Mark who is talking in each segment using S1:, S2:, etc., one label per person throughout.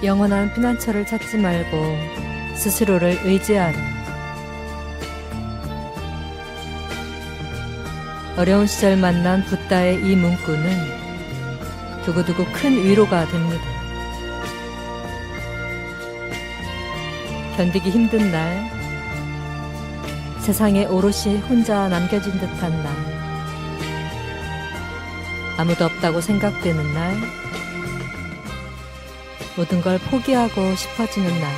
S1: 영원한 피난처를 찾지 말고 스스로를 의지하라. 어려운 시절 만난 붓다의 이 문구는 두고두고 큰 위로가 됩니다. 견디기 힘든 날, 세상에 오롯이 혼자 남겨진 듯한 날, 아무도 없다고 생각되는 날, 모든 걸 포기하고 싶어지는 날,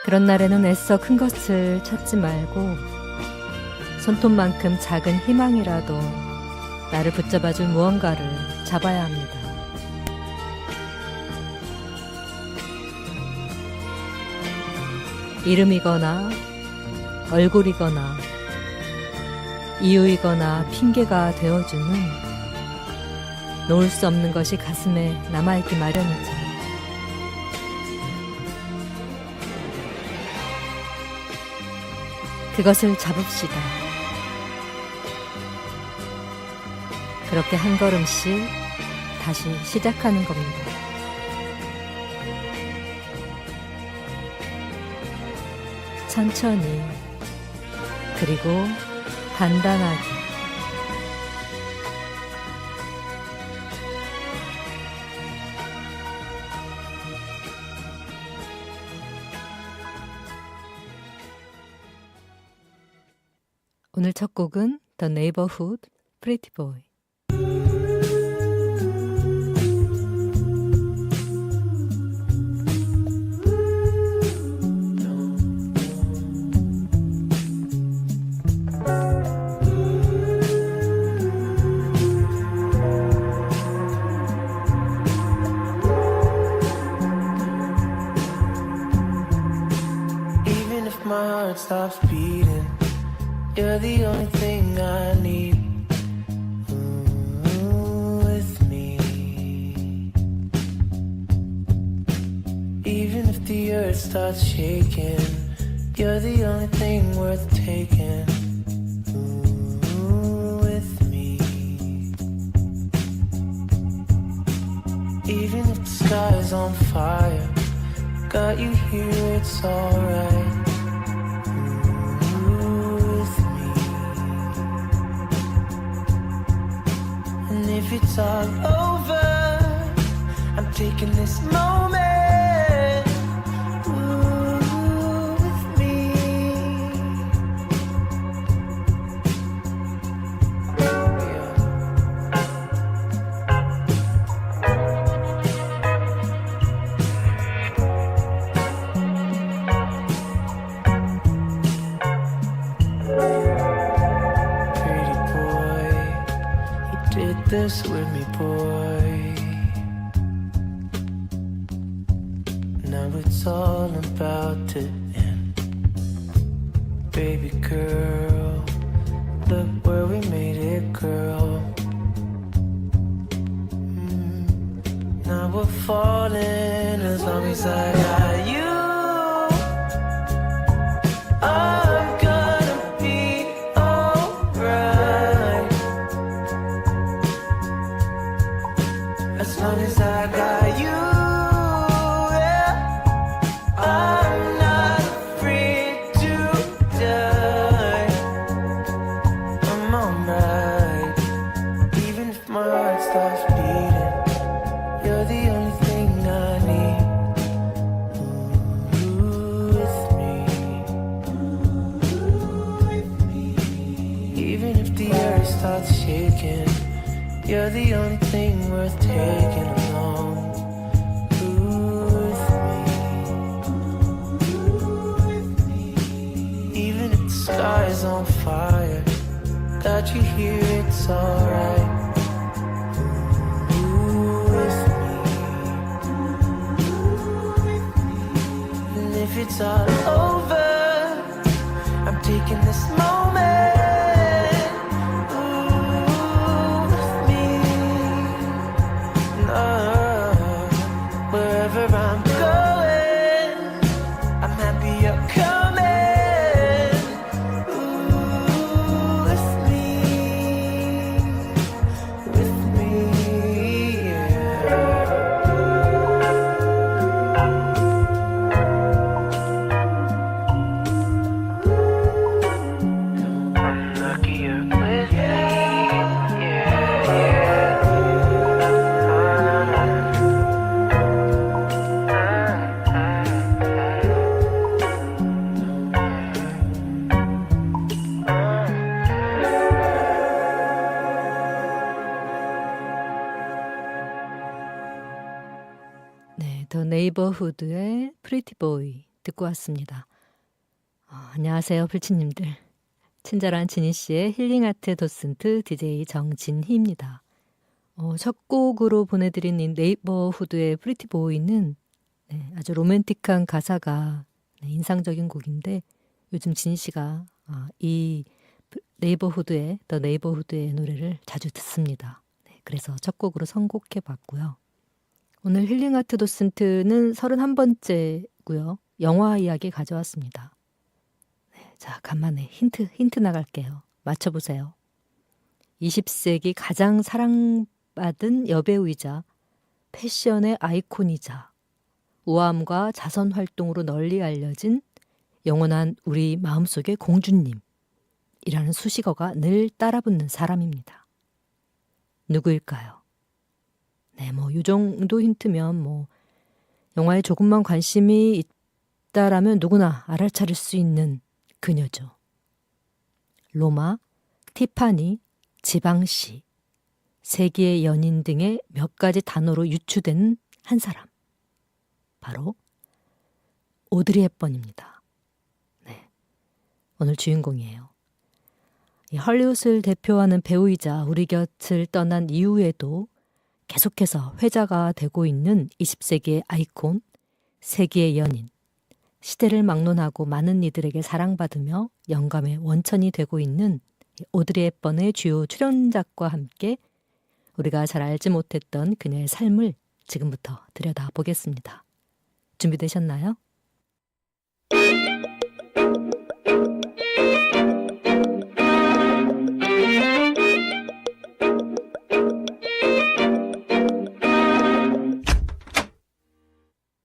S1: 그런 날에는 애써 큰 것을 찾지 말고 손톱만큼 작은 희망이라도 나를 붙잡아줄 무언가를 잡아야 합니다. 이름이거나 얼굴이거나 이유이거나 핑계가 되어주는 놓을 수 없는 것이 가슴에 남아있기 마련이죠. 그것을 잡읍시다. 그렇게 한 걸음씩 다시 시작하는 겁니다. 천천히, 그리고 단단하게. 오늘 첫 곡은 The Neighborhood, Pretty Boy.
S2: Even if my heart stops beating, you're the only thing I need. With me. Even if the earth starts shaking, you're the only thing worth taking. With me. Even if the sky is on fire, got you here, it's alright. If it's all over, I'm taking this moment. Ooh, with me. Pretty boy, you did this with me, boy. Now it's all about to end. Baby girl, look where we made it, girl. Now we're falling as long as I got you. I'm gonna be alright. As long as I got you, yeah. I'm not afraid to die. I'm alright. Even if my heart stops beating, you're the only thing I need. With me. Even if the earth starts shaking, you're the only thing worth taking along. With me. Even if the sky is on fire, got you here, it's alright. With me. And if it's all over, I'm taking this moment. Wherever I'm going,
S1: 더 네이버후드의 프리티 보이 듣고 왔습니다. 안녕하세요, 불치님들. 친절한 지니 씨의 힐링아트 도슨트 DJ 정진희입니다. 첫 곡으로 보내드린 이 네이버후드의 프리티 보이는 아주 로맨틱한 가사가 인상적인 곡인데 요즘 지니 씨가 이 네이버후드의 더 네이버후드의 노래를 자주 듣습니다. 그래서 첫 곡으로 선곡해 봤고요. 오늘 힐링아트 도슨트는 31번째고요. 영화 이야기 가져왔습니다. 자, 간만에 힌트 나갈게요. 맞춰보세요. 20세기 가장 사랑받은 여배우이자 패션의 아이콘이자 우아함과 자선 활동으로 널리 알려진 영원한 우리 마음속의 공주님이라는 수식어가 늘 따라붙는 사람입니다. 누구일까요? 이 정도 힌트면 영화에 조금만 관심이 있다라면 누구나 알아차릴 수 있는 그녀죠. 로마, 티파니, 지방시, 세기의 연인 등의 몇 가지 단어로 유추된 한 사람. 바로 오드리 헵번입니다. 오늘 주인공이에요. 이 헐리우드를 대표하는 배우이자 우리 곁을 떠난 이후에도 계속해서 회자가 되고 있는 20세기의 아이콘, 세기의 연인, 시대를 막론하고 많은 이들에게 사랑받으며 영감의 원천이 되고 있는 오드리 헵번의 주요 출연작과 함께 우리가 잘 알지 못했던 그녀의 삶을 지금부터 들여다보겠습니다. 준비되셨나요?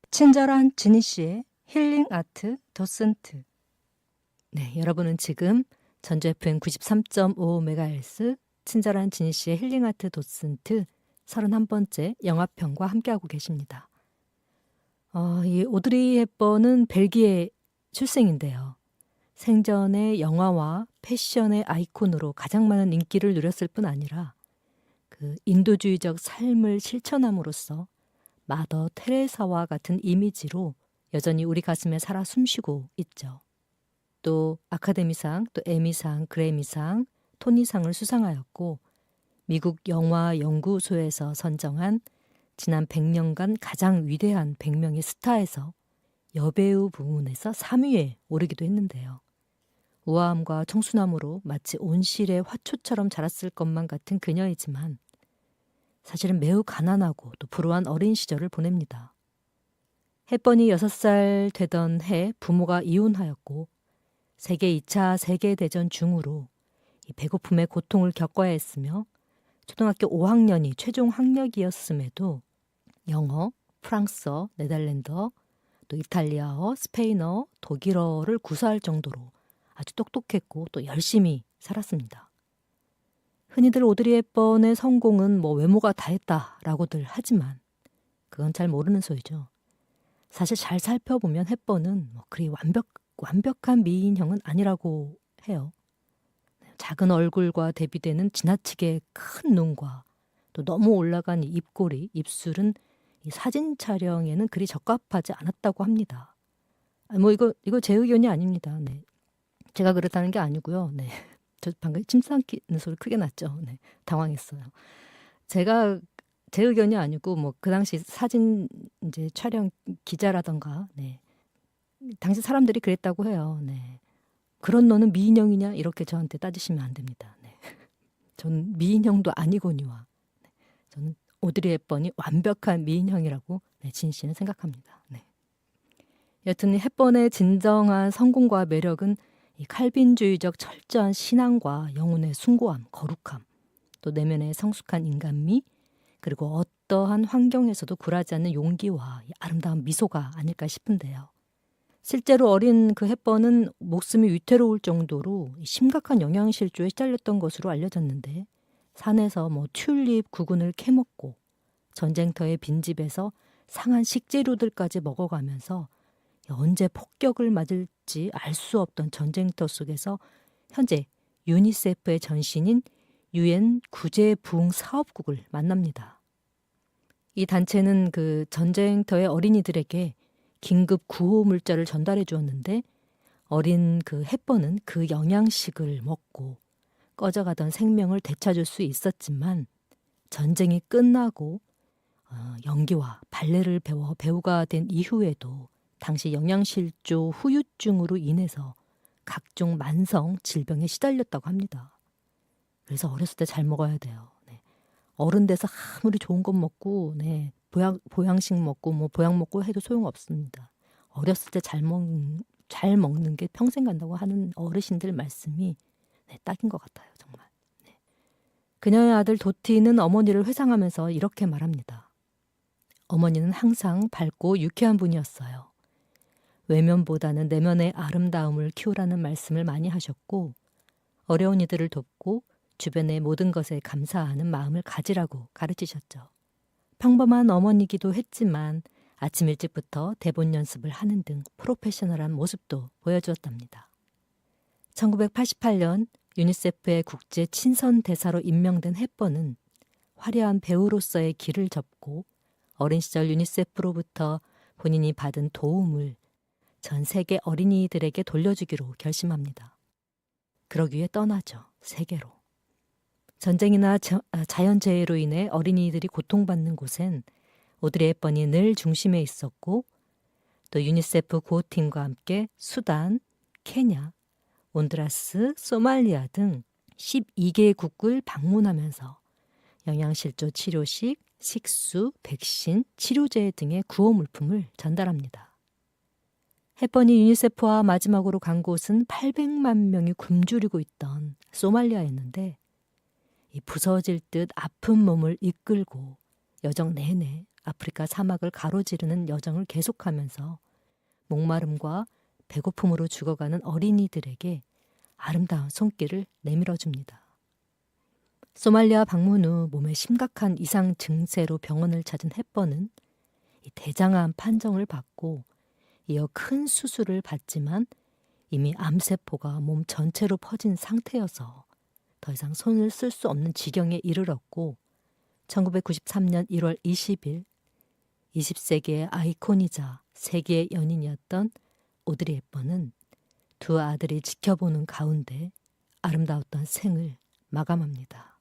S1: 친절한 지니 씨의 힐링 아트 도슨트. 여러분은 지금 전주 FM 93.5MHz 친절한 지니 씨의 힐링 아트 도슨트 31번째 영화편과 함께하고 계십니다. 이 오드리 헵번은 벨기에 출생인데요. 생전에 영화와 패션의 아이콘으로 가장 많은 인기를 누렸을 뿐 아니라 그 인도주의적 삶을 실천함으로써 마더 테레사와 같은 이미지로 여전히 우리 가슴에 살아 숨쉬고 있죠. 또 아카데미상, 또 에미상, 그래미상, 토니상을 수상하였고 미국 영화 연구소에서 선정한 지난 100년간 가장 위대한 100명의 스타에서 여배우 부문에서 3위에 오르기도 했는데요. 우아함과 청순함으로 마치 온실의 화초처럼 자랐을 것만 같은 그녀이지만 사실은 매우 가난하고 또 불우한 어린 시절을 보냅니다. 헵번이 6살 되던 해 부모가 이혼하였고 세계 2차 세계대전 중으로 이 배고픔의 고통을 겪어야 했으며 초등학교 5학년이 최종 학력이었음에도 영어, 프랑스어, 네덜란드어, 또 이탈리아어, 스페인어, 독일어를 구사할 정도로 아주 똑똑했고 또 열심히 살았습니다. 흔히들 오드리 헵번의 성공은 외모가 다 했다라고들 하지만 그건 잘 모르는 소리죠. 사실 잘 살펴보면 헵번은 그리 완벽한 미인형은 아니라고 해요. 작은 얼굴과 대비되는 지나치게 큰 눈과 또 너무 올라간 입꼬리, 입술은 이 사진 촬영에는 그리 적합하지 않았다고 합니다. 이거 제 의견이 아닙니다. 제가 그렇다는 게 아니고요. 저 방금 침 삼키는 소리 크게 났죠. 당황했어요. 제 의견이 아니고 그 당시 사진 이제 촬영 기자라던가 당시 사람들이 그랬다고 해요. 그런 너는 미인형이냐 이렇게 저한테 따지시면 안 됩니다. 저는 미인형도 아니거니와 저는 오드리 헵번이 완벽한 미인형이라고 진 씨는 생각합니다. 여튼 이 헵번의 진정한 성공과 매력은 이 칼빈주의적 철저한 신앙과 영혼의 숭고함, 거룩함, 또 내면의 성숙한 인간미, 그리고 어떠한 환경에서도 굴하지 않는 용기와 아름다운 미소가 아닐까 싶은데요. 실제로 어린 그 헵번은 목숨이 위태로울 정도로 심각한 영양실조에 시달렸던 것으로 알려졌는데 산에서 튤립 구근을 캐먹고 전쟁터의 빈집에서 상한 식재료들까지 먹어가면서 언제 폭격을 맞을지 알 수 없던 전쟁터 속에서 현재 유니세프의 전신인 UN 구제부흥사업국을 만납니다. 이 단체는 그 전쟁터의 어린이들에게 긴급 구호 물자를 전달해 주었는데 어린 그 햇번은 그 영양식을 먹고 꺼져가던 생명을 되찾을 수 있었지만 전쟁이 끝나고 연기와 발레를 배워 배우가 된 이후에도 당시 영양실조 후유증으로 인해서 각종 만성 질병에 시달렸다고 합니다. 그래서 어렸을 때 잘 먹어야 돼요. 네. 어른 돼서 아무리 좋은 것 먹고 보양식 먹고 뭐 보양 먹고 해도 소용없습니다. 어렸을 때 잘 먹는 게 평생 간다고 하는 어르신들 말씀이 딱인 것 같아요. 정말. 네. 그녀의 아들 도티는 어머니를 회상하면서 이렇게 말합니다. 어머니는 항상 밝고 유쾌한 분이었어요. 외면보다는 내면의 아름다움을 키우라는 말씀을 많이 하셨고 어려운 이들을 돕고 주변의 모든 것에 감사하는 마음을 가지라고 가르치셨죠. 평범한 어머니기도 했지만 아침 일찍부터 대본 연습을 하는 등 프로페셔널한 모습도 보여주었답니다. 1988년 유니세프의 국제 친선 대사로 임명된 햇번은 화려한 배우로서의 길을 접고 어린 시절 유니세프로부터 본인이 받은 도움을 전 세계 어린이들에게 돌려주기로 결심합니다. 그러기 위해 떠나죠. 세계로. 전쟁이나 자연재해로 인해 어린이들이 고통받는 곳엔 오드리 헵번이 늘 중심에 있었고 또 유니세프 구호팀과 함께 수단, 케냐, 온두라스, 소말리아 등 12개국을 방문하면서 영양실조 치료식, 식수, 백신, 치료제 등의 구호 물품을 전달합니다. 헵번이 유니세프와 마지막으로 간 곳은 800만 명이 굶주리고 있던 소말리아였는데 이 부서질 듯 아픈 몸을 이끌고 여정 내내 아프리카 사막을 가로지르는 여정을 계속하면서 목마름과 배고픔으로 죽어가는 어린이들에게 아름다운 손길을 내밀어줍니다. 소말리아 방문 후 몸에 심각한 이상 증세로 병원을 찾은 헵번은 이 대장암 판정을 받고 이어 큰 수술을 받지만 이미 암세포가 몸 전체로 퍼진 상태여서 더 이상 손을 쓸 수 없는 지경에 이르렀고 1993년 1월 20일 20세기의 아이콘이자 세계의 연인이었던 오드리 헵번은 두 아들이 지켜보는 가운데 아름다웠던 생을 마감합니다.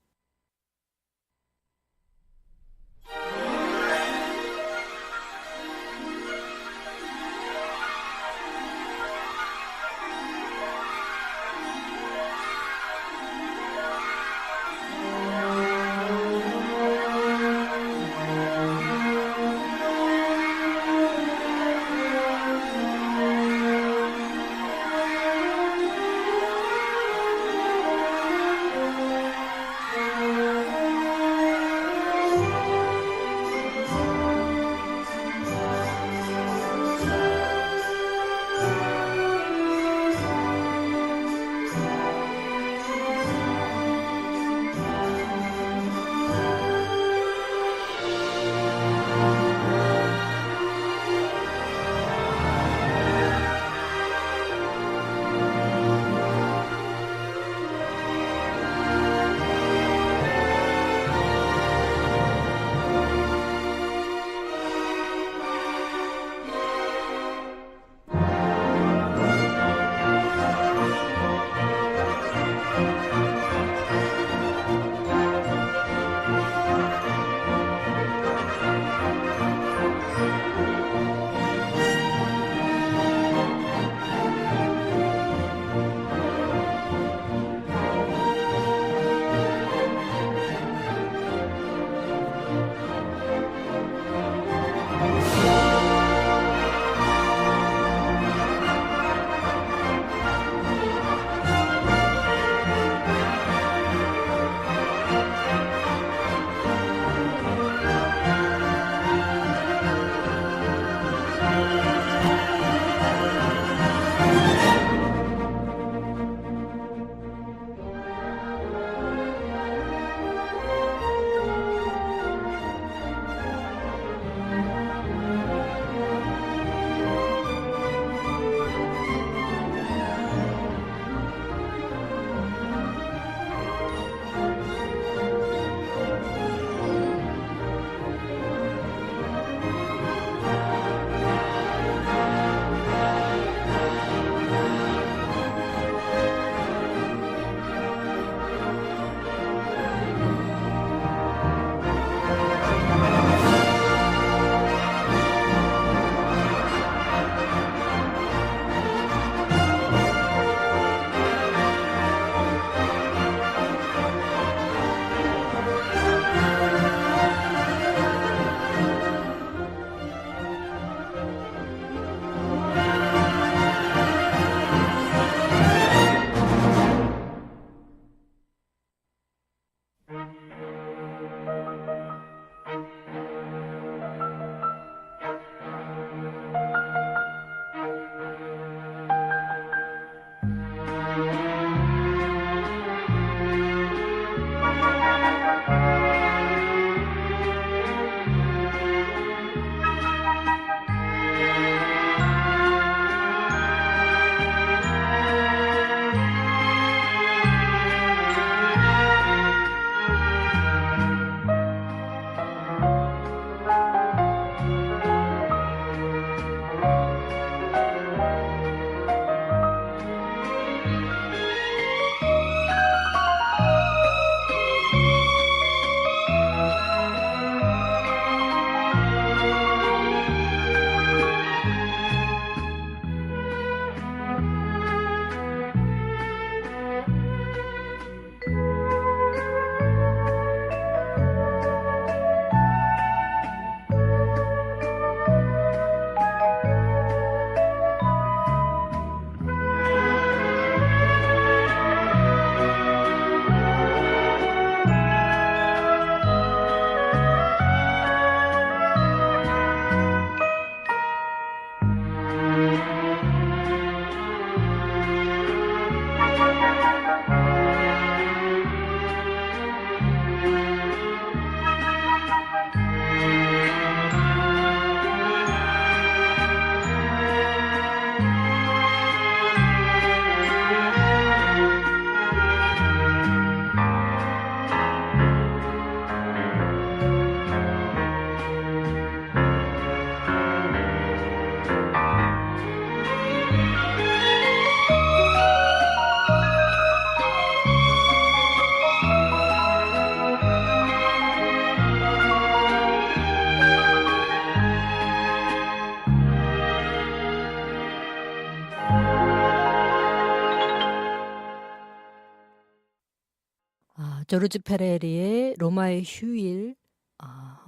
S1: 조르지 페레리의 로마의 휴일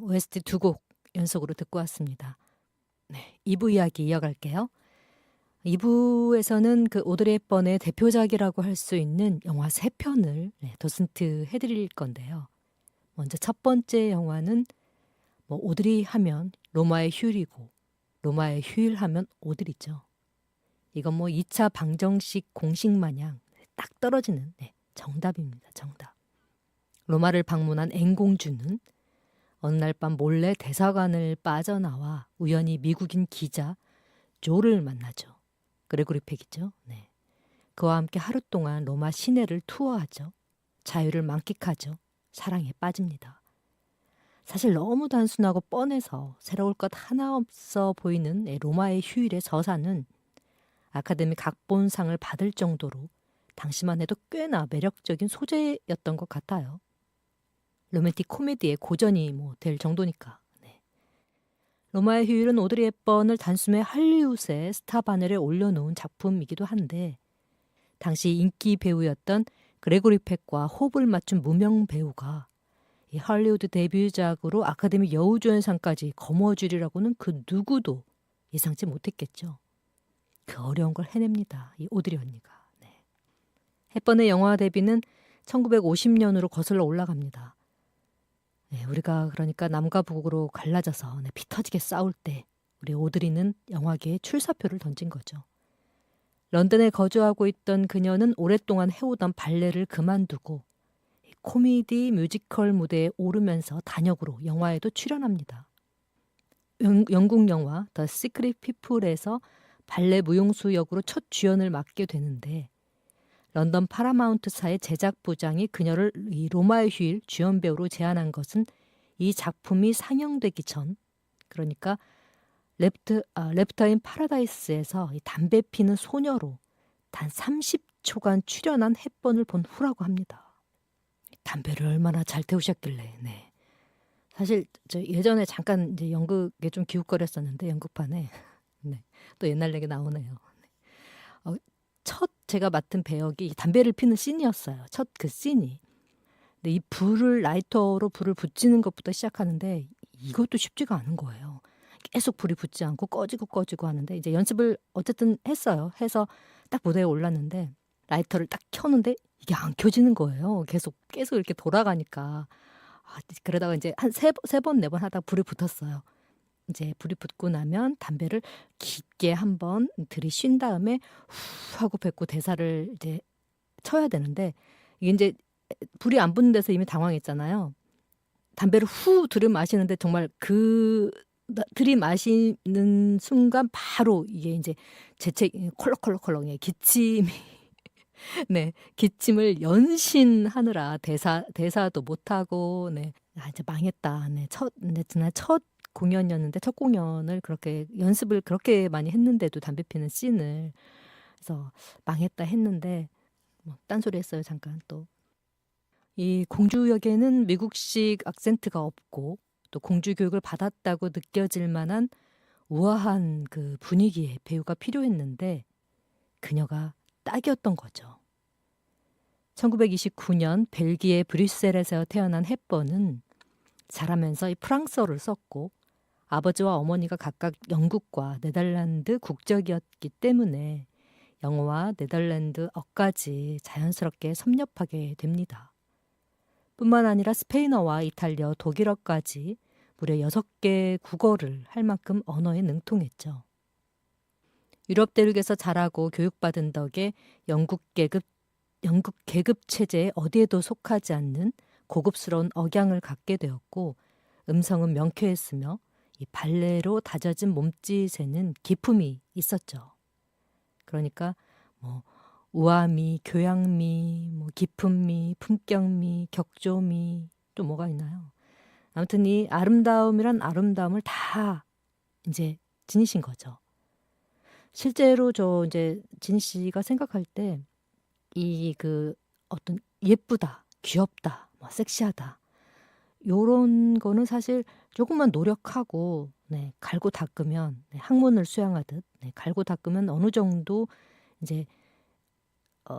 S1: OST 두 곡 연속으로 듣고 왔습니다. 네, 2부 이야기 이어갈게요. 2부에서는 그 오드리 헵번의 대표작이라고 할 수 있는 영화 3편을 도슨트 해드릴 건데요. 먼저 첫 번째 영화는 뭐 오드리 하면 로마의 휴일이고 로마의 휴일 하면 오드리죠. 이건 뭐 2차 방정식 공식 마냥 딱 떨어지는 정답입니다. 정답. 로마를 방문한 앵공주는 어느 날 밤 몰래 대사관을 빠져나와 우연히 미국인 기자 조를 만나죠. 그레고리 팩이죠. 네. 그와 함께 하루 동안 로마 시내를 투어하죠. 자유를 만끽하죠. 사랑에 빠집니다. 사실 너무 단순하고 뻔해서 새로울 것 하나 없어 보이는 로마의 휴일의 저사는 아카데미 각본상을 받을 정도로 당시만 해도 꽤나 매력적인 소재였던 것 같아요. 로맨틱 코미디의 고전이 될 정도니까. 네. 로마의 휴일은 오드리 헵번을 단숨에 할리우드의 스타 바늘에 올려놓은 작품이기도 한데 당시 인기 배우였던 그레고리 팩과 호흡을 맞춘 무명 배우가 이 할리우드 데뷔작으로 아카데미 여우조연상까지 거머쥐리라고는 그 누구도 예상치 못했겠죠. 그 어려운 걸 해냅니다. 이 오드리 언니가. 네. 헵번의 영화 데뷔는 1950년으로 거슬러 올라갑니다. 네, 우리가 그러니까 남과 북으로 갈라져서 피 터지게 싸울 때 우리 오드리는 영화계에 출사표를 던진 거죠. 런던에 거주하고 있던 그녀는 오랫동안 해오던 발레를 그만두고 코미디 뮤지컬 무대에 오르면서 단역으로 영화에도 출연합니다. 영국 영화 더 시크릿 피플에서 발레 무용수 역으로 첫 주연을 맡게 되는데 런던 파라마운트사의 제작 부장이 그녀를 이 로마의 휴일 주연 배우로 제안한 것은 이 작품이 상영되기 전, 그러니까 랩터 인 파라다이스에서 이 담배 피는 소녀로 단 30초간 출연한 헵번을 본 후라고 합니다. 담배를 얼마나 잘 태우셨길래. 네. 사실 저 예전에 잠깐 이제 연극에 좀 기웃거렸었는데 연극판에 네. 또 옛날 얘기 나오네요. 첫 제가 맡은 배역이 담배를 피는 씬이었어요. 첫 그 씬이. 근데 이 라이터로 불을 붙이는 것부터 시작하는데 이것도 쉽지가 않은 거예요. 계속 불이 붙지 않고 꺼지고 하는데 이제 연습을 어쨌든 했어요. 해서 딱 무대에 올랐는데 라이터를 딱 켰는데 이게 안 켜지는 거예요. 계속 이렇게 돌아가니까. 그러다가 이제 한 세 번, 네 번 하다가 불이 붙었어요. 이제 불이 붙고 나면 담배를 깊게 한번 들이쉰 다음에 후 하고 뱉고 대사를 이제 쳐야 되는데 이게 이제 불이 안 붙는 데서 이미 당황했잖아요. 담배를 후 들이마시는데 정말 그 들이마시는 순간 바로 이게 이제 재채 콜록콜록 기침이 네, 기침을 연신하느라 대사도 못하고 이제 망했다. 지난 첫 공연이었는데 첫 공연을 그렇게 연습을 그렇게 많이 했는데도 담배 피는 씬을 그래서 망했다 했는데 딴소리 했어요. 잠깐 또. 이 공주 역에는 미국식 악센트가 없고 또 공주 교육을 받았다고 느껴질 만한 우아한 그 분위기의 배우가 필요했는데 그녀가 딱이었던 거죠. 1929년 벨기에 브뤼셀에서 태어난 헵번은 자라면서 이 프랑스어를 썼고 아버지와 어머니가 각각 영국과 네덜란드 국적이었기 때문에 영어와 네덜란드어까지 자연스럽게 섭렵하게 됩니다. 뿐만 아니라 스페인어와 이탈리아, 독일어까지 무려 6개 국어를 할 만큼 언어에 능통했죠. 유럽 대륙에서 자라고 교육받은 덕에 영국 계급 체제에 어디에도 속하지 않는 고급스러운 억양을 갖게 되었고 음성은 명쾌했으며 이 발레로 다져진 몸짓에는 기품이 있었죠. 그러니까 우아미, 교양미, 기품미, 품격미, 격조미 또 뭐가 있나요? 아무튼 이 아름다움이란 아름다움을 다 이제 지니신 거죠. 실제로 저 이제 진희 씨가 생각할 때 이 그 어떤 예쁘다, 귀엽다, 섹시하다 요런 거는 사실 조금만 노력하고 갈고 닦으면 학문을 수양하듯 갈고 닦으면 어느 정도 이제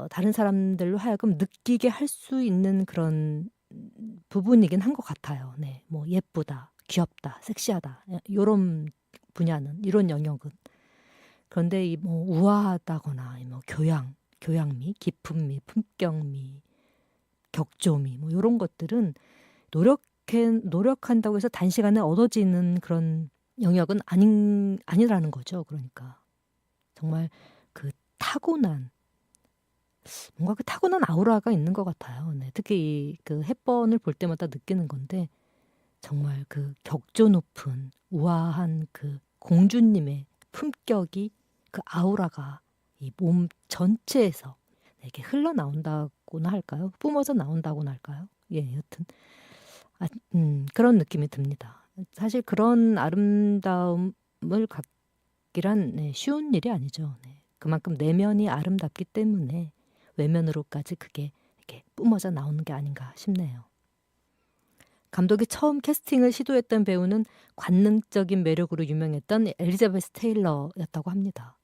S1: 다른 사람들로 하여금 느끼게 할 수 있는 그런 부분이긴 한 것 같아요. 네. 뭐 예쁘다, 귀엽다, 섹시하다 요런 분야는 이런 영역은. 그런데 이 뭐 우아하다거나 뭐 교양미, 깊음미, 품격미, 격조미 뭐 요런 것들은 노력한다고 해서 단시간에 얻어지는 그런 영역은 아니라는 거죠. 그러니까 정말 그 타고난 뭔가 그 타고난 아우라가 있는 것 같아요. 네. 특히 그 햇번을 볼 때마다 느끼는 건데 정말 그 격조 높은 우아한 그 공주님의 품격이 그 아우라가 이 몸 전체에서 이렇게 흘러나온다고나 할까요? 뿜어져 나온다고나 할까요? 예, 여튼 그런 느낌이 듭니다. 사실 그런 아름다움을 갖기란 쉬운 일이 아니죠. 네. 그만큼 내면이 아름답기 때문에 외면으로까지 그게 이렇게 뿜어져 나오는 게 아닌가 싶네요. 감독이 처음 캐스팅을 시도했던 배우는 관능적인 매력으로 유명했던 엘리자베스 테일러였다고 합니다.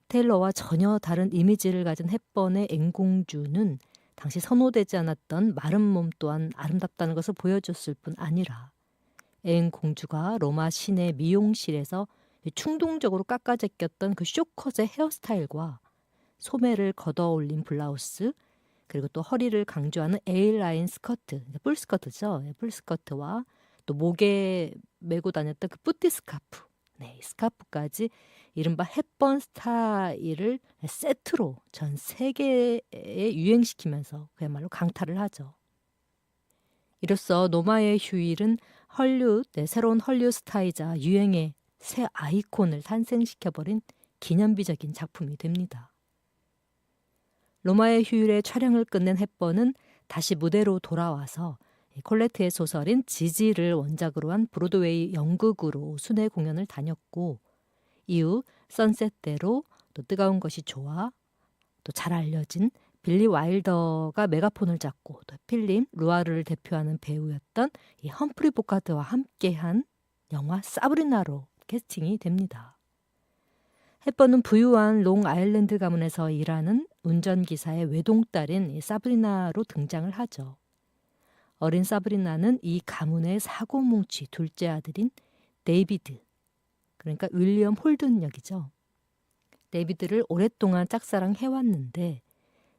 S1: 테일러와 전혀 다른 이미지를 가진 햇번의 앵공주는 당시 선호되지 않았던 마른 몸 또한 아름답다는 것을 보여줬을 뿐 아니라 앵공주가 로마 시내 미용실에서 충동적으로 깎아제꼈던 그 쇼컷의 헤어스타일과 소매를 걷어올린 블라우스 그리고 또 허리를 강조하는 A라인 스커트, 뿔스커트죠. 뿔스커트와 또 목에 메고 다녔던 그 뿌띠 스카프, 이 스카프까지 이른바 햇번 스타일을 세트로 전 세계에 유행시키면서 그야말로 강타를 하죠. 이로써 노마의 휴일은 새로운 헐리우드 스타이자 유행의 새 아이콘을 탄생시켜버린 기념비적인 작품이 됩니다. 로마의 휴일의 촬영을 끝낸 햇번은 다시 무대로 돌아와서 콜레트의 소설인 지지를 원작으로 한 브로드웨이 연극으로 순회 공연을 다녔고 이후 선셋대로 또 뜨거운 것이 좋아 또 잘 알려진 빌리 와일더가 메가폰을 잡고 또 필립 루아르를 대표하는 배우였던 이 험프리 보카드와 함께한 영화 사브리나로 캐스팅이 됩니다. 햇번은 부유한 롱아일랜드 가문에서 일하는 운전기사의 외동딸인 이 사브리나로 등장을 하죠. 어린 사브리나는 이 가문의 사고뭉치 둘째 아들인 데이비드, 그러니까 윌리엄 홀든 역이죠. 데이비드를 오랫동안 짝사랑해왔는데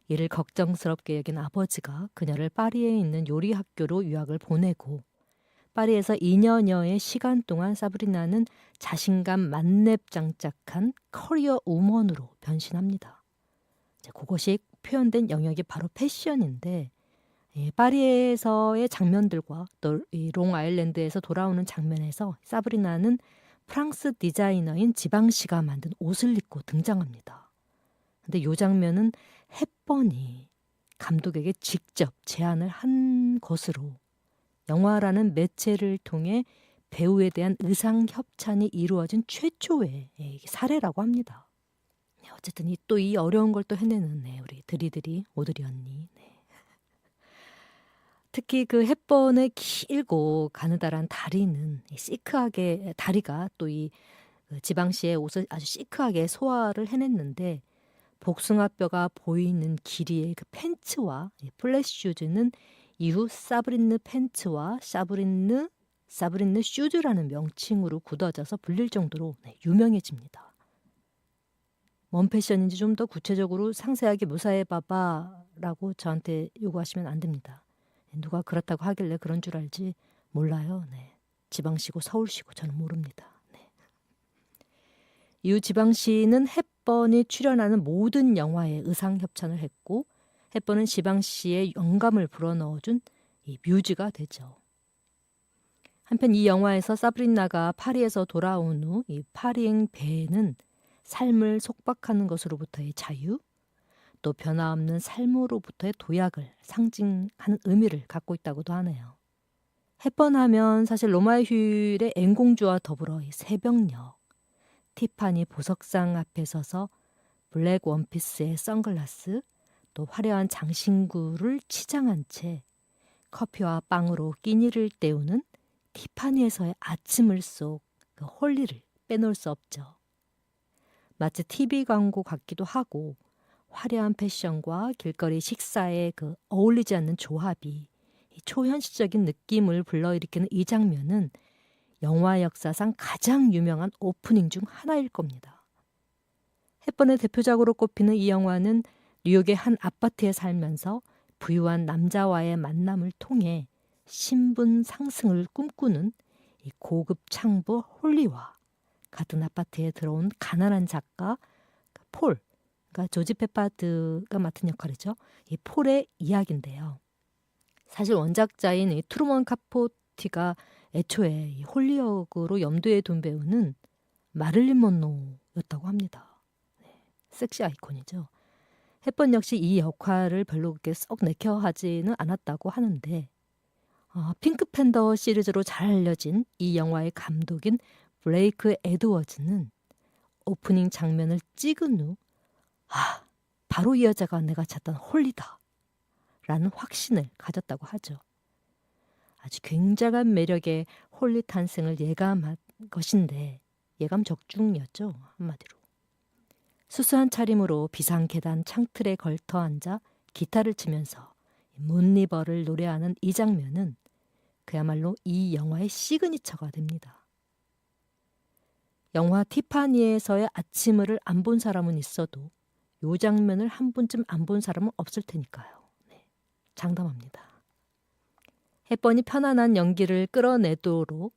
S1: 이를 걱정스럽게 여긴 아버지가 그녀를 파리에 있는 요리학교로 유학을 보내고 파리에서 2년여의 시간 동안 사브리나는 자신감 만렙장짝한 커리어 우먼으로 변신합니다. 그것이 표현된 영역이 바로 패션인데 파리에서의 장면들과 또 이 롱아일랜드에서 돌아오는 장면에서 사브리나는 프랑스 디자이너인 지방시가 만든 옷을 입고 등장합니다. 근데 이 장면은 햇번이 감독에게 직접 제안을 한 것으로 영화라는 매체를 통해 배우에 대한 의상 협찬이 이루어진 최초의 사례라고 합니다. 어쨌든 또 이 어려운 걸 또 해내는 우리 드리드리 오드리 언니. 특히 그 햇번의 길고 가느다란 다리는 시크하게 다리가 또 이 지방시의 옷을 아주 시크하게 소화를 해냈는데 복숭아뼈가 보이는 길이의 그 팬츠와 플랫 슈즈는 이후 사브린느 팬츠와 사브린느 슈즈라는 명칭으로 굳어져서 불릴 정도로 유명해집니다. 뭔 패션인지 좀 더 구체적으로 상세하게 묘사해봐봐라고 저한테 요구하시면 안 됩니다. 누가 그렇다고 하길래 그런 줄 알지 몰라요. 지방시고 서울시고 저는 모릅니다. 이후 지방시는 햇번이 출연하는 모든 영화에 의상 협찬을 했고 햇번은 지방시의 영감을 불어넣어준 이 뮤즈가 되죠. 한편 이 영화에서 사브리나가 파리에서 돌아온 후 이 파리행 배는 삶을 속박하는 것으로부터의 자유, 또 변화없는 삶으로부터의 도약을 상징하는 의미를 갖고 있다고도 하네요. 햇번하면 사실 로마의 휴일의 앵공주와 더불어 이 새벽녘, 티파니 보석상 앞에 서서 블랙 원피스에 선글라스, 또 화려한 장신구를 치장한 채 커피와 빵으로 끼니를 때우는 티파니에서의 아침을 속 그 홀리를 빼놓을 수 없죠. 마치 TV 광고 같기도 하고 화려한 패션과 길거리 식사에 그 어울리지 않는 조합이 이 초현실적인 느낌을 불러일으키는 이 장면은 영화 역사상 가장 유명한 오프닝 중 하나일 겁니다. 헵번의 대표작으로 꼽히는 이 영화는 뉴욕의 한 아파트에 살면서 부유한 남자와의 만남을 통해 신분 상승을 꿈꾸는 이 고급 창부 홀리와 같은 아파트에 들어온 가난한 작가 폴, 그러니까 조지 페파드가 맡은 역할이죠. 이 폴의 이야기인데요. 사실 원작자인 이 트루먼 카포티가 애초에 이 홀리 역으로 염두에 둔 배우는 마릴린 먼로였다고 합니다. 네, 섹시 아이콘이죠. 헵번 역시 이 역할을 별로 그렇게 썩 내켜 하지는 않았다고 하는데 핑크팬더 시리즈로 잘 알려진 이 영화의 감독인 블레이크 에드워즈는 오프닝 장면을 찍은 후 바로 이 여자가 내가 찾던 홀리다 라는 확신을 가졌다고 하죠. 아주 굉장한 매력의 홀리 탄생을 예감한 것인데 예감 적중이었죠. 한마디로. 수수한 차림으로 비상계단 창틀에 걸터 앉아 기타를 치면서 문리버를 노래하는 이 장면은 그야말로 이 영화의 시그니처가 됩니다. 영화 티파니에서의 아침을 안 본 사람은 있어도 이 장면을 한 번쯤 안 본 사람은 없을 테니까요. 네, 장담합니다. 헵번이 편안한 연기를 끌어내도록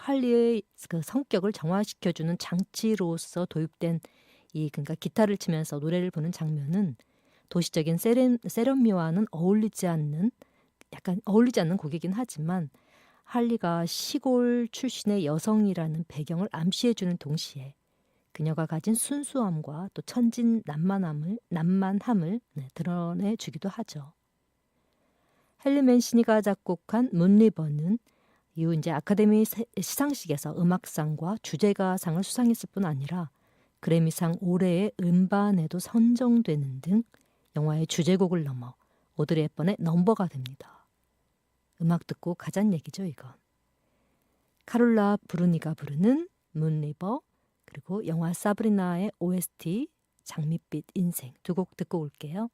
S1: 할리의 그 성격을 정화시켜주는 장치로서 도입된 그러니까 기타를 치면서 노래를 부르는 장면은 도시적인 세련미와는 어울리지 않는 곡이긴 하지만 할리가 시골 출신의 여성이라는 배경을 암시해주는 동시에 그녀가 가진 순수함과 또 천진난만함을 드러내주기도 하죠. 헨리 맨시니가 작곡한 문리버는 이후 이제 아카데미 시상식에서 음악상과 주제가상을 수상했을 뿐 아니라 그래미상 올해의 음반에도 선정되는 등 영화의 주제곡을 넘어 오드리 헵번의 넘버가 됩니다. 음악 듣고 가자는 얘기죠, 이건. 카롤라 브루니가 부르는 문리버, 그리고 영화 사브리나의 OST 장밋빛 인생 두 곡 듣고 올게요.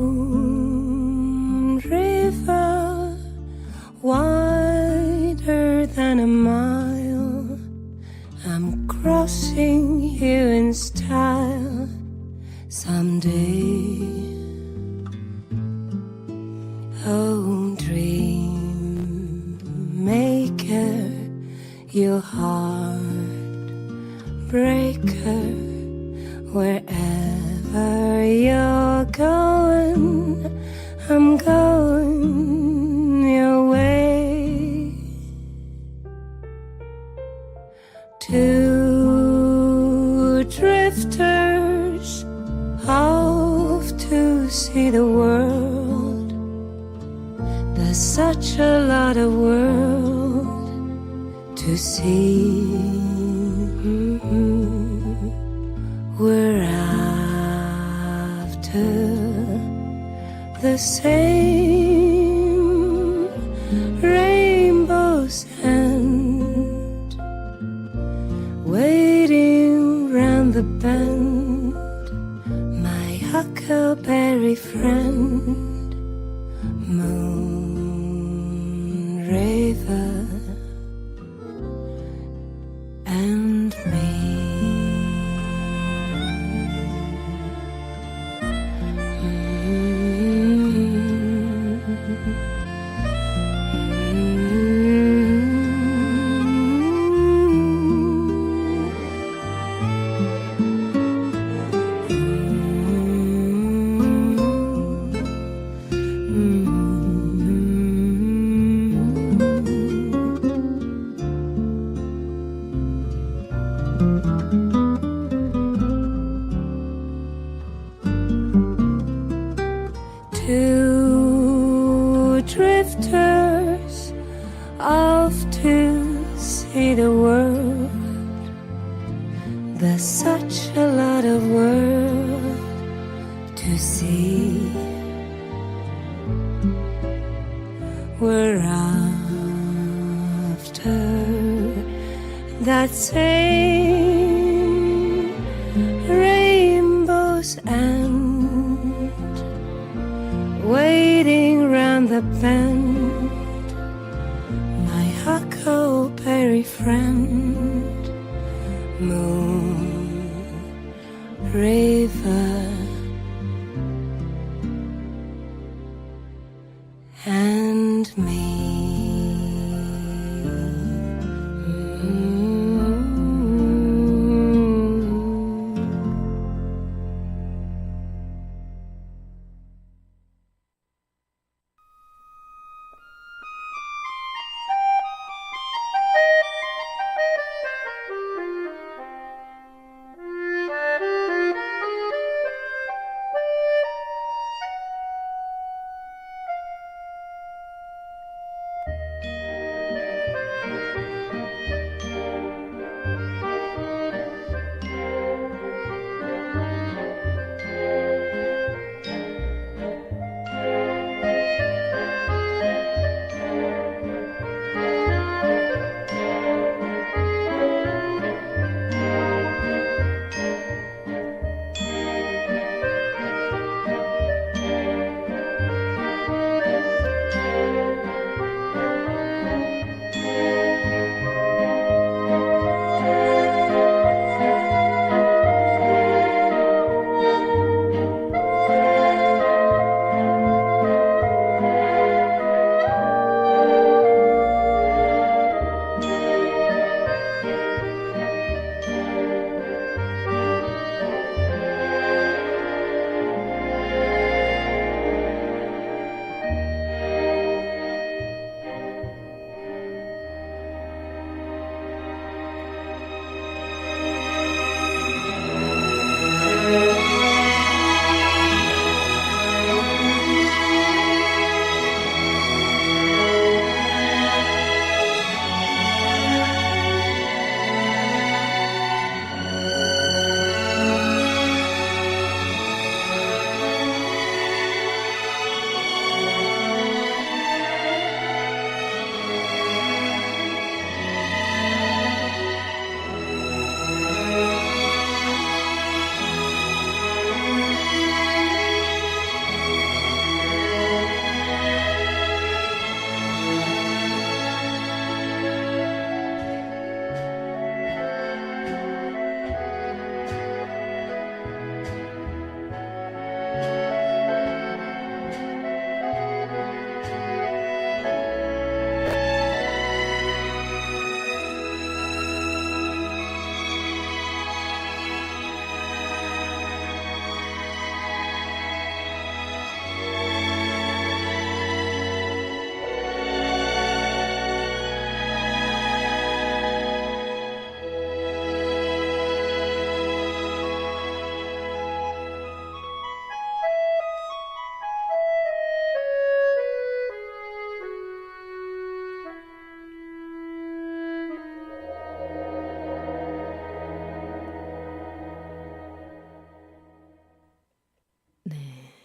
S2: Moon River, wider than a mile, I'm crossing you in style someday. Oh, dream maker, you heartbreaker, wherever you're going, I'm going your way. Two drifters off to see the world. There's such a lot of world to see. We're after the same rainbow's end, waiting round the bend, my huckleberry friend, Moon River and me. Two drifters off to see the world. There's such a lot of world to see.
S1: we're after that same rainbow's end, waiting round the bend, my huckleberry friend, Moon River and me.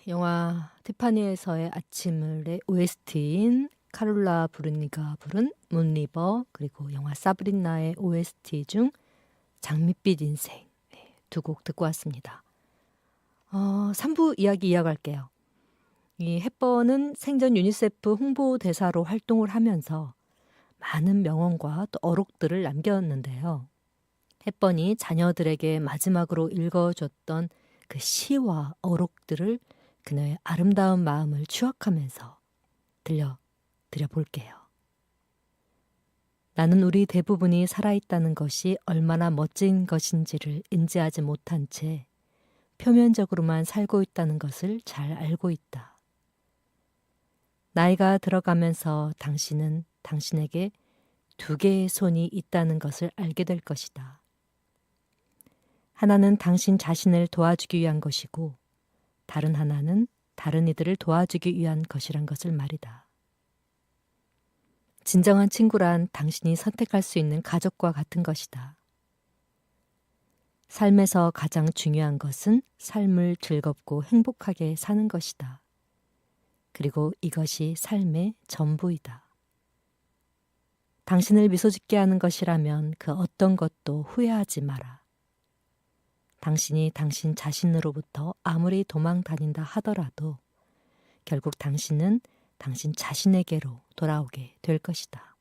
S1: 영화 티파니에서의 아침을의 OST인 카롤라 브루니가 부른 문리버, 그리고 영화 사브리나의 OST 중 장밋빛 인생, 두 곡 듣고 왔습니다. 3부 이야기 이어갈게요. 이 헵번은 생전 유니세프 홍보대사로 활동을 하면서 많은 명언과 또 어록들을 남겼는데요. 헵번이 자녀들에게 마지막으로 읽어줬던 그 시와 어록들을 그녀의 아름다운 마음을 추억하면서 들려볼게요. 나는 우리 대부분이 살아있다는 것이 얼마나 멋진 것인지를 인지하지 못한 채 표면적으로만 살고 있다는 것을 잘 알고 있다. 나이가 들어가면서 당신은 당신에게 두 개의 손이 있다는 것을 알게 될 것이다. 하나는 당신 자신을 도와주기 위한 것이고 다른 하나는 다른 이들을 도와주기 위한 것이란 것을 말이다. 진정한 친구란 당신이 선택할 수 있는 가족과 같은 것이다. 삶에서 가장 중요한 것은 삶을 즐겁고 행복하게 사는 것이다. 그리고 이것이 삶의 전부이다. 당신을 미소 짓게 하는 것이라면 그 어떤 것도 후회하지 마라. 당신이 당신 자신으로부터 아무리 도망 다닌다 하더라도 결국 당신은 당신 자신에게로 돌아오게 될 것이다.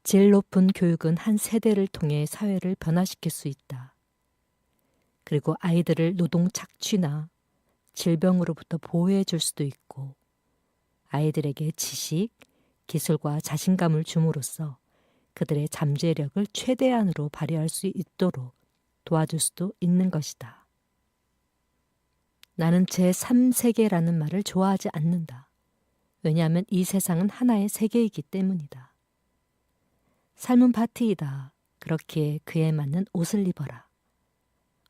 S1: 질 높은 교육은 한 세대를 통해 사회를 변화시킬 수 있다. 그리고 아이들을 노동 착취나 질병으로부터 보호해 줄 수도 있고 아이들에게 지식, 기술과 자신감을 줌으로써 그들의 잠재력을 최대한으로 발휘할 수 있도록 도와줄 수도 있는 것이다. 나는 제3세계라는 말을 좋아하지 않는다. 왜냐하면 이 세상은 하나의 세계이기 때문이다. 삶은 파티이다. 그렇기에 그에 맞는 옷을 입어라.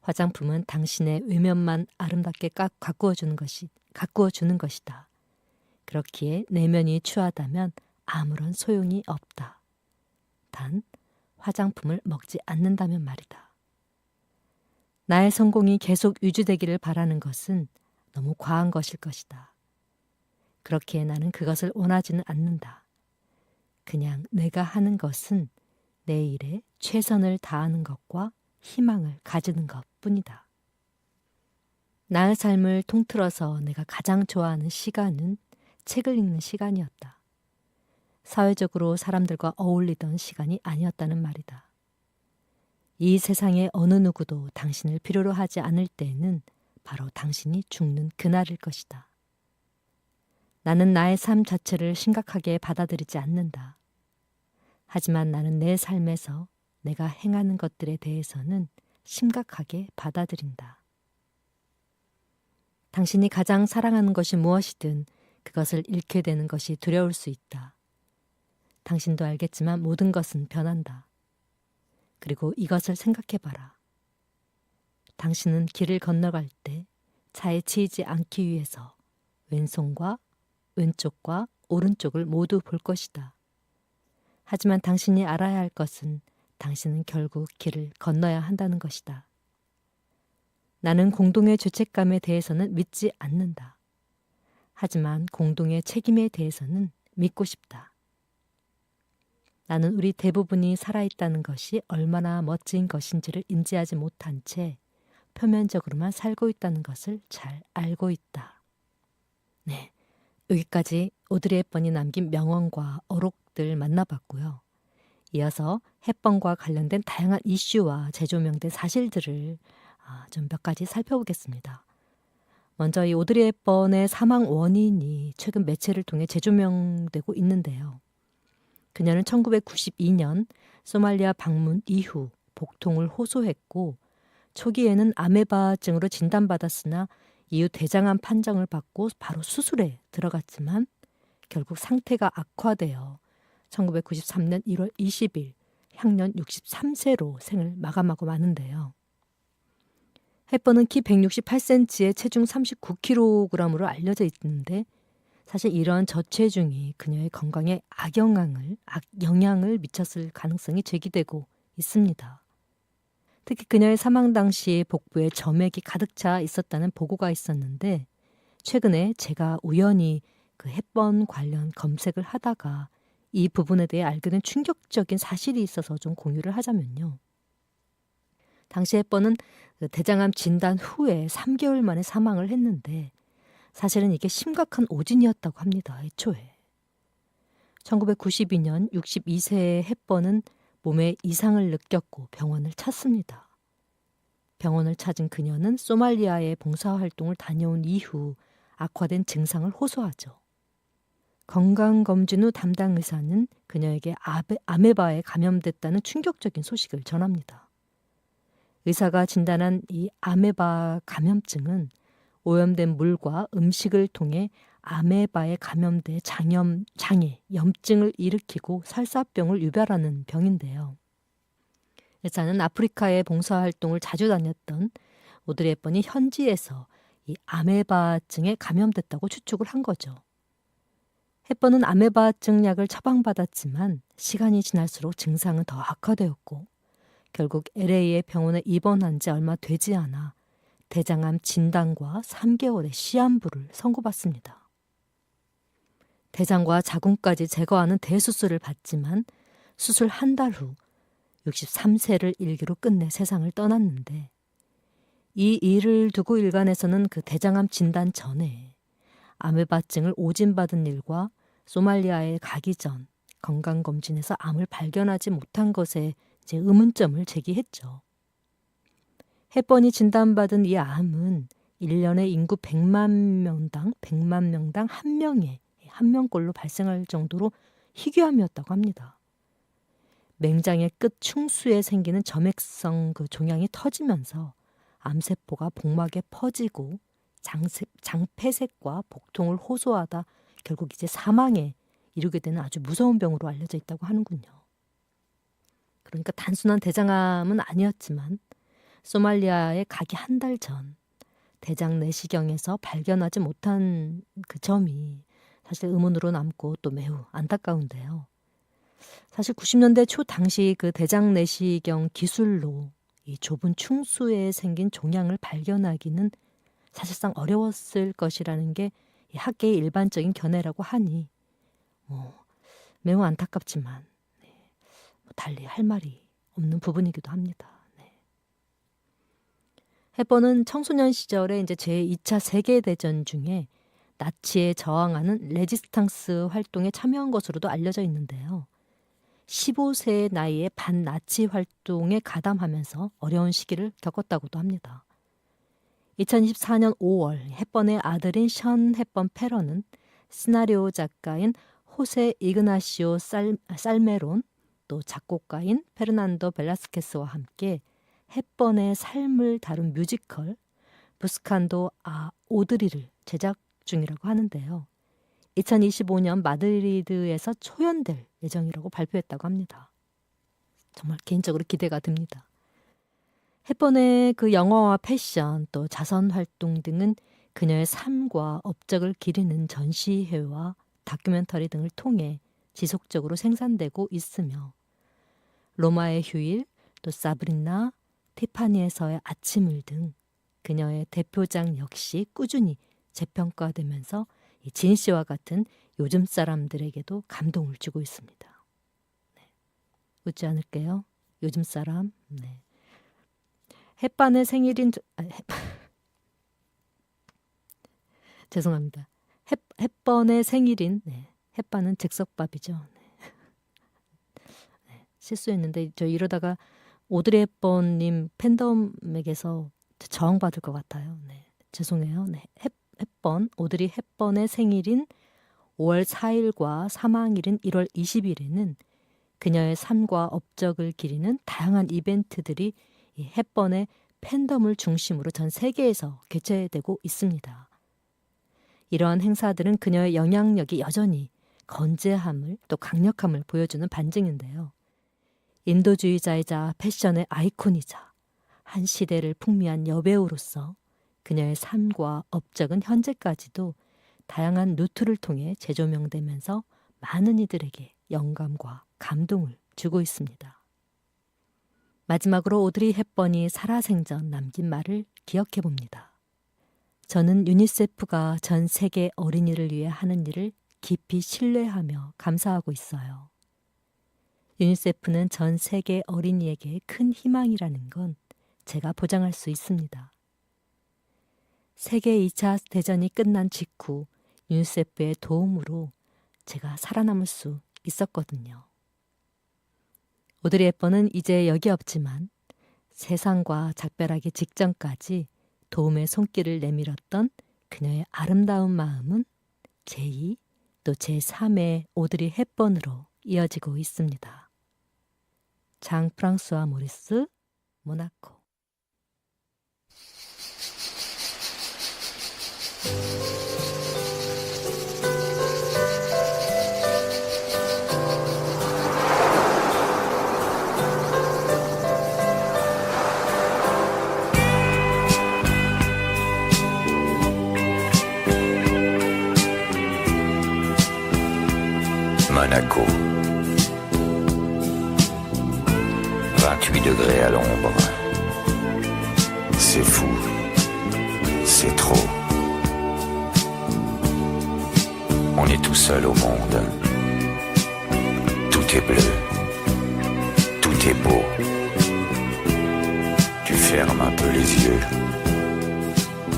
S1: 화장품은 당신의 외면만 아름답게 가꾸어 주는 것이다. 그렇기에 내면이 추하다면 아무런 소용이 없다. 단 화장품을 먹지 않는다면 말이다. 나의 성공이 계속 유지되기를 바라는 것은 너무 과한 것일 것이다. 그렇기에 나는 그것을 원하지는 않는다. 그냥 내가 하는 것은 내 일에 최선을 다하는 것과 희망을 가지는 것뿐이다. 나의 삶을 통틀어서 내가 가장 좋아하는 시간은 책을 읽는 시간이었다. 사회적으로 사람들과 어울리던 시간이 아니었다는 말이다. 이 세상의 어느 누구도 당신을 필요로 하지 않을 때에는 바로 당신이 죽는 그날일 것이다. 나는 나의 삶 자체를 심각하게 받아들이지 않는다. 하지만 나는 내 삶에서 내가 행하는 것들에 대해서는 심각하게 받아들인다. 당신이 가장 사랑하는 것이 무엇이든 그것을 잃게 되는 것이 두려울 수 있다. 당신도 알겠지만 모든 것은 변한다. 그리고 이것을 생각해봐라. 당신은 길을 건너갈 때 차에 치이지 않기 위해서 왼쪽과 오른쪽을 모두 볼 것이다. 하지만 당신이 알아야 할 것은 당신은 결국 길을 건너야 한다는 것이다. 나는 공동의 죄책감에 대해서는 믿지 않는다. 하지만 공동의 책임에 대해서는 믿고 싶다. 나는 우리 대부분이 살아있다는 것이 얼마나 멋진 것인지를 인지하지 못한 채 표면적으로만 살고 있다는 것을 잘 알고 있다. 네, 여기까지 오드리 헵번이 남긴 명언과 어록들 만나봤고요. 이어서 헵번과 관련된 다양한 이슈와 재조명된 사실들을 좀 몇 가지 살펴보겠습니다. 먼저 이 오드리 헵번의 사망 원인이 최근 매체를 통해 재조명되고 있는데요. 그녀는 1992년 소말리아 방문 이후 복통을 호소했고 초기에는 아메바증으로 진단받았으나 이후 대장암 판정을 받고 바로 수술에 들어갔지만 결국 상태가 악화되어 1993년 1월 20일 향년 63세로 생을 마감하고 마는데요. 헵번은 키 168cm에 체중 39kg으로 알려져 있는데 사실 이런 저체중이 그녀의 건강에 악영향을 미쳤을 가능성이 제기되고 있습니다. 특히 그녀의 사망 당시 복부에 점액이 가득 차 있었다는 보고가 있었는데 최근에 제가 우연히 그 헵번 관련 검색을 하다가 이 부분에 대해 알게 된 충격적인 사실이 있어서 좀 공유를 하자면요. 당시 헵번은 대장암 진단 후에 3개월 만에 사망을 했는데 사실은 이게 심각한 오진이었다고 합니다. 애초에. 1992년 62세의 헵번은 몸에 이상을 느꼈고 병원을 찾습니다. 병원을 찾은 그녀는 소말리아에 봉사활동을 다녀온 이후 악화된 증상을 호소하죠. 건강검진 후 담당 의사는 그녀에게 아메바에 감염됐다는 충격적인 소식을 전합니다. 의사가 진단한 이 아메바 감염증은 오염된 물과 음식을 통해 아메바에 감염돼 장애, 염증을 일으키고 설사병을 유발하는 병인데요. 의사는 아프리카에 봉사활동을 자주 다녔던 오드리 헵번이 현지에서 이 아메바증에 감염됐다고 추측을 한 거죠. 헵번은 아메바증 약을 처방받았지만 시간이 지날수록 증상은 더 악화되었고 결국 LA의 병원에 입원한 지 얼마 되지 않아 대장암 진단과 3개월의 시한부를 선고받습니다. 대장과 자궁까지 제거하는 대수술을 받지만 수술 한 달 후 63세를 일기로 끝내 세상을 떠났는데, 이 일을 두고 일간에서는 그 대장암 진단 전에 아메바증을 오진받은 일과 소말리아에 가기 전 건강검진에서 암을 발견하지 못한 것에 이제 의문점을 제기했죠. 햇번이 진단받은 이 암은 1년에 인구 100만 명당 1명의 한 명꼴로 발생할 정도로 희귀암이었다고 합니다. 맹장의 끝 충수에 생기는 점액성 그 종양이 터지면서 암세포가 복막에 퍼지고 장폐색과 복통을 호소하다 결국 이제 사망에 이르게 되는 아주 무서운 병으로 알려져 있다고 하는군요. 그러니까 단순한 대장암은 아니었지만 소말리아에 가기 한 달 전 대장 내시경에서 발견하지 못한 그 점이 사실 의문으로 남고 또 매우 안타까운데요. 사실 90년대 초 당시 그 대장 내시경 기술로 이 좁은 충수에 생긴 종양을 발견하기는 사실상 어려웠을 것이라는 게 학계의 일반적인 견해라고 하니 매우 안타깝지만 달리 할 말이 없는 부분이기도 합니다. 햇번은 청소년 시절에 이제 제2차 세계대전 중에 나치에 저항하는 레지스탕스 활동에 참여한 것으로도 알려져 있는데요. 15세의 나이에 반나치 활동에 가담하면서 어려운 시기를 겪었다고도 합니다. 2024년 5월 햇번의 아들인 션 햇번 페러는 시나리오 작가인 호세 이그나시오 살메론, 또 작곡가인 페르난도 벨라스케스와 함께 햇번의 삶을 다룬 뮤지컬 부스칸도 오드리를 제작 중이라고 하는데요. 2025년 마드리드에서 초연될 예정이라고 발표했다고 합니다. 정말 개인적으로 기대가 됩니다. 햇번의 그 영화와 패션, 또 자선 활동 등은 그녀의 삶과 업적을 기리는 전시회와 다큐멘터리 등을 통해 지속적으로 생산되고 있으며, 로마의 휴일, 또 사브리나, 티파니에서의 아침을 등 그녀의 대표작 역시 꾸준히 재평가되면서 진 씨와 같은 요즘 사람들에게도 감동을 주고 있습니다. 웃지 않을게요. 요즘 사람. 햇반의 생일인 죄송합니다. 햇번의 생일인 햇반은 즉석밥이죠. 실수했는데 저 이러다가 오드리 햇번님 팬덤에게서 저항받을 것 같아요. 죄송해요. 햇번, 오드리 햇번의 생일인 5월 4일과 사망일인 1월 20일에는 그녀의 삶과 업적을 기리는 다양한 이벤트들이 이 햇번의 팬덤을 중심으로 전 세계에서 개최되고 있습니다. 이러한 행사들은 그녀의 영향력이 여전히 건재함을 또 강력함을 보여주는 반증인데요. 인도주의자이자 패션의 아이콘이자 한 시대를 풍미한 여배우로서 그녀의 삶과 업적은 현재까지도 다양한 루트를 통해 재조명되면서 많은 이들에게 영감과 감동을 주고 있습니다. 마지막으로 오드리 햇번이 살아생전 남긴 말을 기억해 봅니다. 저는 유니세프가 전 세계 어린이를 위해 하는 일을 깊이 신뢰하며 감사하고 있어요. 유니세프는 전 세계 어린이에게 큰 희망이라는 건 제가 보장할 수 있습니다. 세계 2차 대전이 끝난 직후 유니세프의 도움으로 제가 살아남을 수 있었거든요. 오드리 햇번은 이제 여기 없지만 세상과 작별하기 직전까지 도움의 손길을 내밀었던 그녀의 아름다운 마음은 제2 또 제3의 오드리 햇번으로 이어지고 있습니다. 장 프랑스와 모리스, 모나코.
S3: Monaco. 28 degrés à l'ombre. C'est fou. C'est trop. On est tous seul au monde. Tout est bleu, tout est beau. Tu fermes un peu les yeux,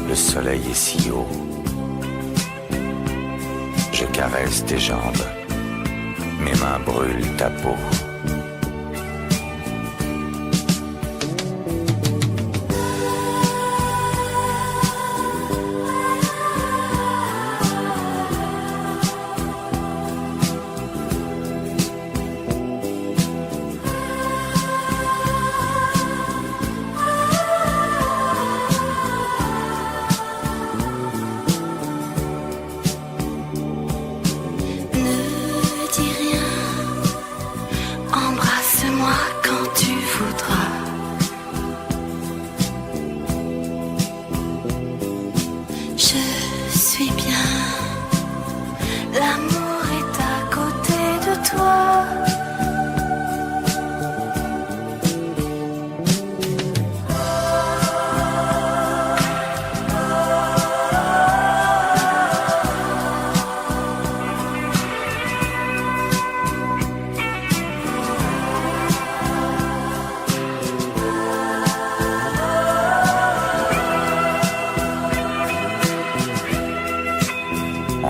S3: le soleil est si haut. Je caresse tes jambes, mes mains brûlent ta peau.
S4: Ne dis rien, embrasse-moi quand tu voudras. Je suis bien, l'amour est à côté de toi.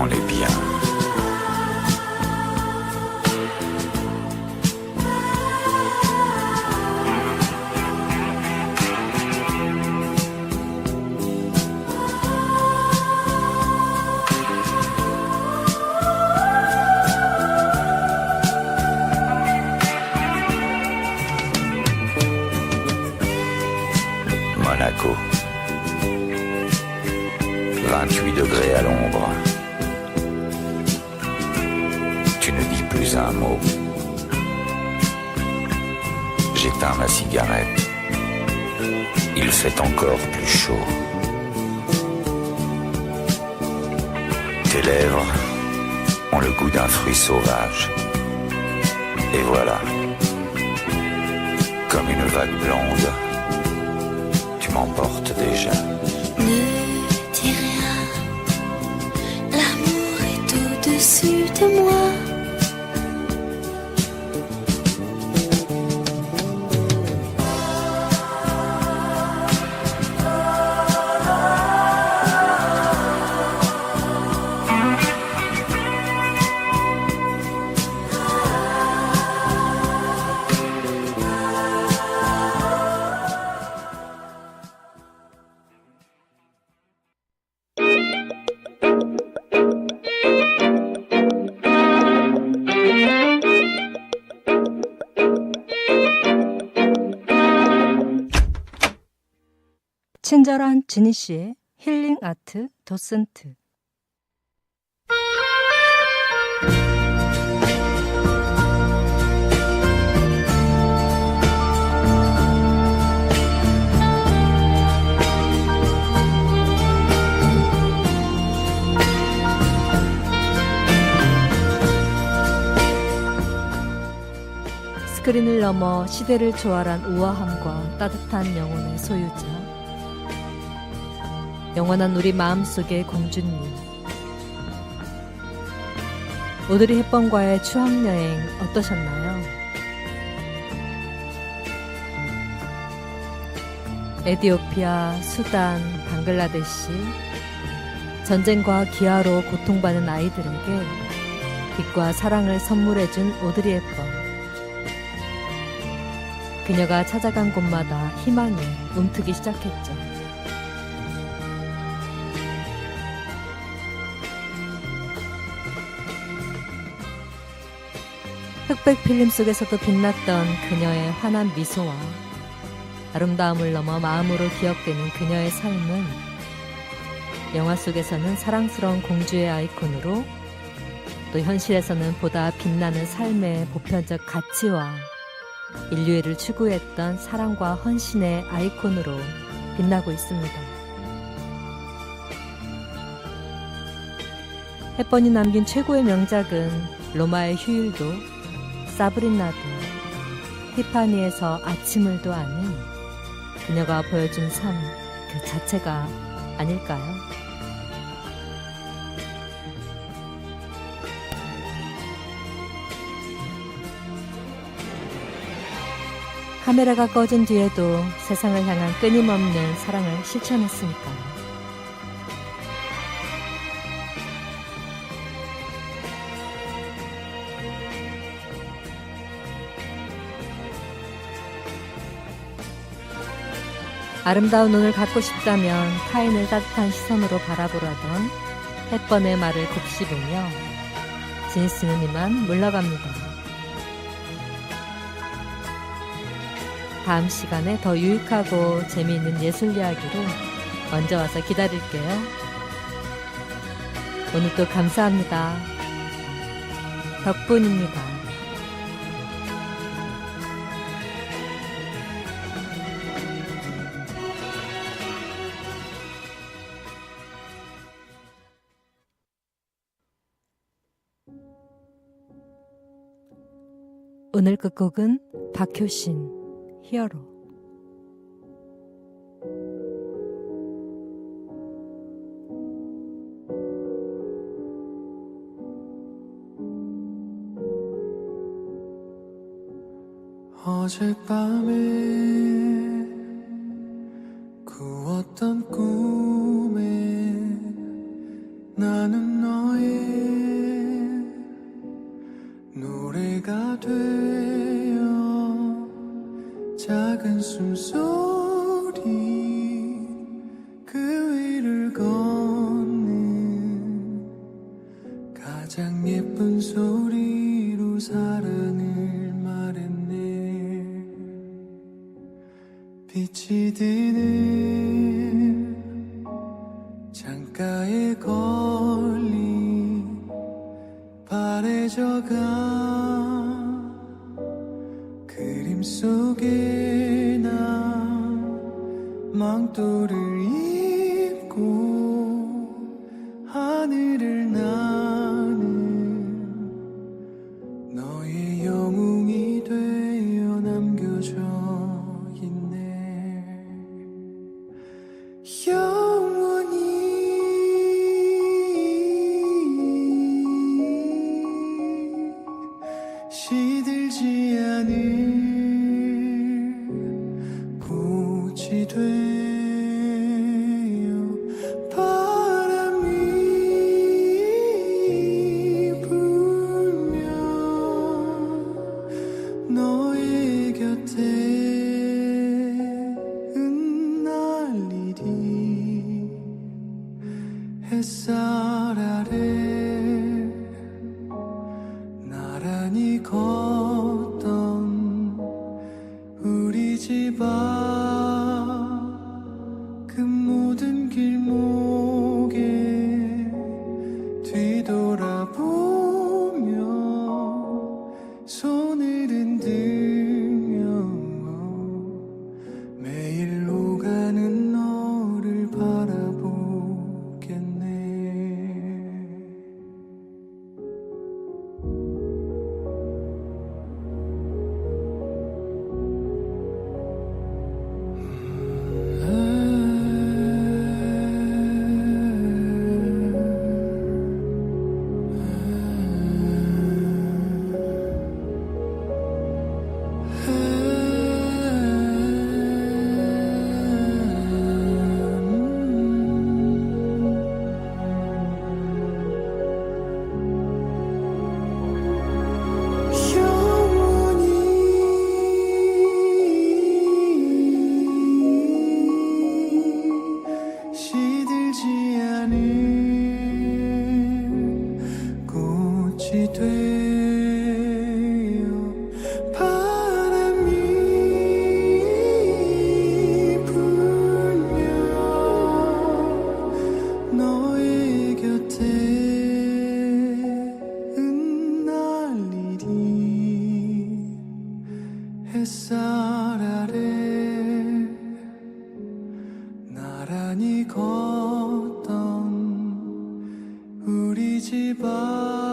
S3: On est bien. Monaco. 28 degrés à l'ombre. Tu ne dis plus un mot. J'éteins ma cigarette. Il fait encore plus chaud. Tes lèvres ont le goût d'un fruit sauvage. Et voilà, comme une vague blonde, tu m'emportes déjà.
S4: Ne dis rien, l'amour est au-dessus de moi.
S1: 친절한 지니 씨의 힐링 아트 도슨트. 스크린을 넘어 시대를 초월한 우아함과 따뜻한 영혼의 소유자, 영원한 우리 마음속의 공주님. 오드리 헵번과의 추억여행 어떠셨나요? 에티오피아, 수단, 방글라데시, 전쟁과 기아로 고통받는 아이들에게 빛과 사랑을 선물해준 오드리 헵번. 그녀가 찾아간 곳마다 희망이 움트기 시작했죠. 흑백 필름 속에서도 빛났던 그녀의 환한 미소와 아름다움을 넘어 마음으로 기억되는 그녀의 삶은 영화 속에서는 사랑스러운 공주의 아이콘으로, 또 현실에서는 보다 빛나는 삶의 보편적 가치와 인류애를 추구했던 사랑과 헌신의 아이콘으로 빛나고 있습니다. 헵번이 남긴 최고의 명작은 로마의 휴일도, 사브리나도, 티파니에서 아침을도 아닌 그녀가 보여준 삶 그 자체가 아닐까요? 카메라가 꺼진 뒤에도 세상을 향한 끊임없는 사랑을 실천했으니까요. 아름다운 눈을 갖고 싶다면 타인을 따뜻한 시선으로 바라보라던 햇번의 말을 곱씹으며 진씨는 이만 물러갑니다. 다음 시간에 더 유익하고 재미있는 예술 이야기로 먼저 와서 기다릴게요. 오늘도 감사합니다. 덕분입니다. 오늘 끝곡은 박효신 히어로.
S2: 어젯밤에 꾸었던 꿈에 나는 너의 노래가 되어 작은 숨소리 그 위를 걷는 가장 예쁜 소리로 사랑을 말했네. 빛이 드는 창가에 걸린 바래져간 그림 속에 난 망토를 입고 하늘을 나는 너의 영웅이 되어 남겨져 있네. 영원히 시들지 않을 꽃이 되어 바람이 불면 너의 곁에 흩날리리. 햇살 아래 나란히 걷던 우리 집 앞 그 모든 길목에 뒤돌아보며 손을 흔들며 매일 오가는 너를 바라보겠네. 영원히 시들지 않을 꽃이 되어 바람이 불면 너의 곁에 흩날리리. 햇살 아래 나란히 걷던 우리 집 앞